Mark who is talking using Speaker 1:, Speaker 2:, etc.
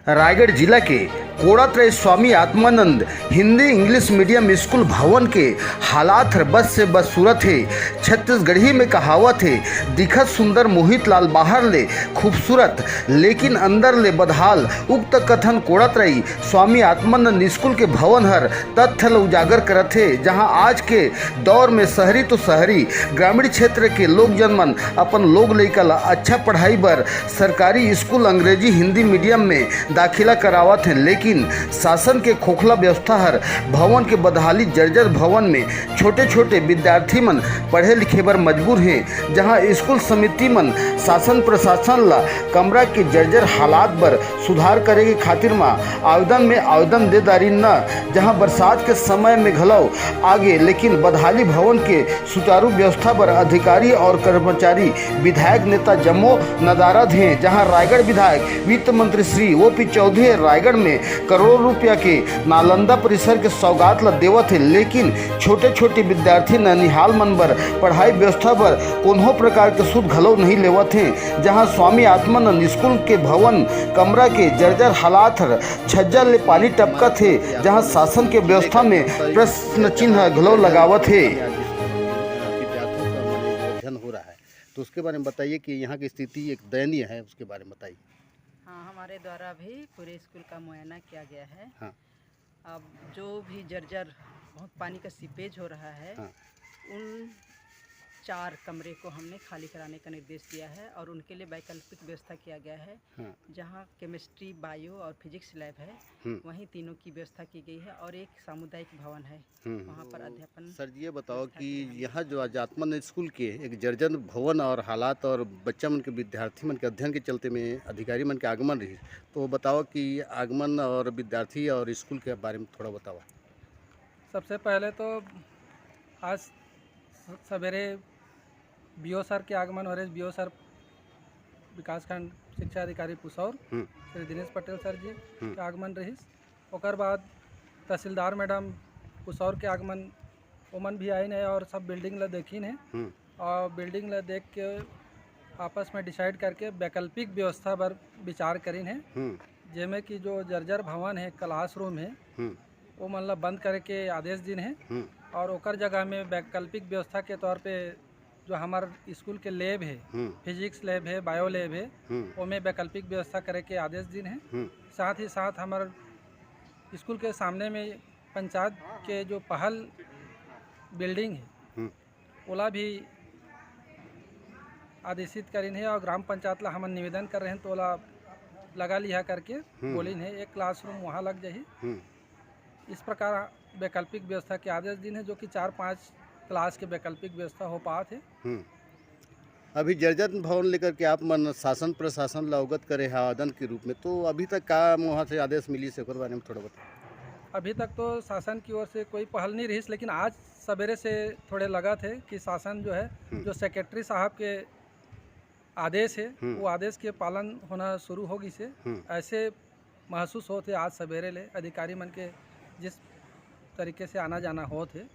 Speaker 1: रायगढ़ जिला के कोड़ात्रय Swami Atmanand Hindi English medium school भवन के हालात बस से बदसूरत है। छत्तीसगढ़ी में कहावत है, दिखत सुंदर मोहित लाल बाहर ले खूबसूरत लेकिन अंदर ले बदहाल। उक्त कथन कोड़ात्रय स्वामी आत्मानंद स्कूल के भवन हर तथ्य ल उजागर करत है, जहां आज के दौर में शहरी तो शहरी ग्रामीण क्षेत्र के लोग जनमन अपन लोग लइका ला अच्छा पढ़ाई बर सरकारी स्कूल अंग्रेजी हिंदी मीडियम में दाखिला करावत हैं, लेकिन शासन के खोखला व्यवस्था हर भवन के बदहाली जर्जर भवन में छोटे छोटे विद्यार्थी मन पढ़े लिखे बर मजबूर हैं। जहां स्कूल समिति मन शासन प्रशासन ला कमरा के जर्जर हालात बर सुधार करे के खातिर आवेदन दे दारी न, जहां बरसात के समय में घलौ आगे, लेकिन बदहाली भवन के सुचारू व्यवस्था पर अधिकारी और कर्मचारी विधायक नेता जम्मो नदारद हैं। जहां रायगढ़ विधायक वित्त मंत्री श्री ओपी चौधरी रायगढ़ में करोड़ों रुपया के नालंदा परिसर के सौगात ला देवत है, लेकिन छोटे छोटे विद्यार्थी ननिहाल मन बर पढ़ाई व्यवस्था पर कोनो प्रकार के सुध घलो नहीं लेवत हैं। जहां स्वामी आत्मानंद स्कूल के भवन कमरा के जर्जर हालात हर छज्जा ले पानी टपकत है, जहां शासन के व्यवस्था में प्रश्न चिन्ह घलो लगावत है।
Speaker 2: विद्यार्थियों का अध्ययन हो रहा है, तो उसके बारे में बताइए कि यहाँ की स्थिति एक दयनीय है, उसके बारे में बताइए।
Speaker 3: हाँ, हमारे द्वारा भी पूरे स्कूल का मुआयना किया गया है।
Speaker 2: हाँ।
Speaker 3: अब जो भी जर्जर बहुत पानी का सीपेज हो रहा है,
Speaker 2: हाँ।
Speaker 3: उन 4 कमरे को हमने खाली कराने का निर्देश दिया है और उनके लिए वैकल्पिक व्यवस्था किया गया है।
Speaker 2: हाँ।
Speaker 3: जहाँ केमिस्ट्री, बायो और फिजिक्स लैब है, वहीं तीनों की व्यवस्था की गई है और एक सामुदायिक भवन है, वहाँ पर अध्यापन।
Speaker 2: सर ये बताओ कि यहाँ जो आज आत्मानंद स्कूल के एक जर्जर भवन और हालात और बच्चा मन के विद्यार्थी मन के अध्ययन के चलते में अधिकारी मन के आगमन रही, तो बताओ कि आगमन और विद्यार्थी और स्कूल के बारे में थोड़ा बताओ।
Speaker 4: सबसे पहले तो आज सवेरे बीओ सर के आगमन हो रहे, बीओ सर विकासखंड शिक्षा अधिकारी पुसौर श्री दिनेश पटेल सर जी के आगमन रही। ओकर बाद तहसीलदार मैडम पुसौर के आगमन ओमन भी आइन है और सब बिल्डिंग ला देखिन है और बिल्डिंग ला देख के आपस में डिसाइड करके वैकल्पिक व्यवस्था पर विचार करीन है, जेमें कि जो जर्जर भवन है, क्लासरूम है, वो मन ला बंद करे के आदेश दिन है और ओकर जगह में वैकल्पिक व्यवस्था के तौर पे जो हमार स्कूल के लैब है, फिजिक्स लैब है, बायो लैब है, उनमें वैकल्पिक व्यवस्था करे के आदेश दिन है। साथ ही साथ हमार स्कूल के सामने में पंचायत के जो पहल बिल्डिंग है ओला भी आदेशित करीन है और ग्राम पंचायत ला हम निवेदन कर रहे हैं, तो ओला लगा लिया करके बोलिन है, एक क्लासरूम वहाँ लग जाही। इस प्रकार वैकल्पिक व्यवस्था के आदेश दिन है, जो कि 4-5 क्लास के वैकल्पिक व्यवस्था हो पात है।
Speaker 2: अभी जर्जर भवन लेकर के आप मन शासन प्रशासन ला अवगत करे हैं आवेदन के रूप में, तो अभी तक का वहाँ से आदेश मिली से बारे में थोड़ा बताओ।
Speaker 4: अभी तक तो शासन की ओर से कोई पहल नहीं रही, लेकिन आज सवेरे से थोड़े लगा थे कि शासन जो है, जो सेक्रेटरी साहब के आदेश है, वो आदेश के पालन होना शुरू होगी से ऐसे महसूस होते आज सवेरे ले अधिकारी मन के जिस तरीके से आना जाना होते।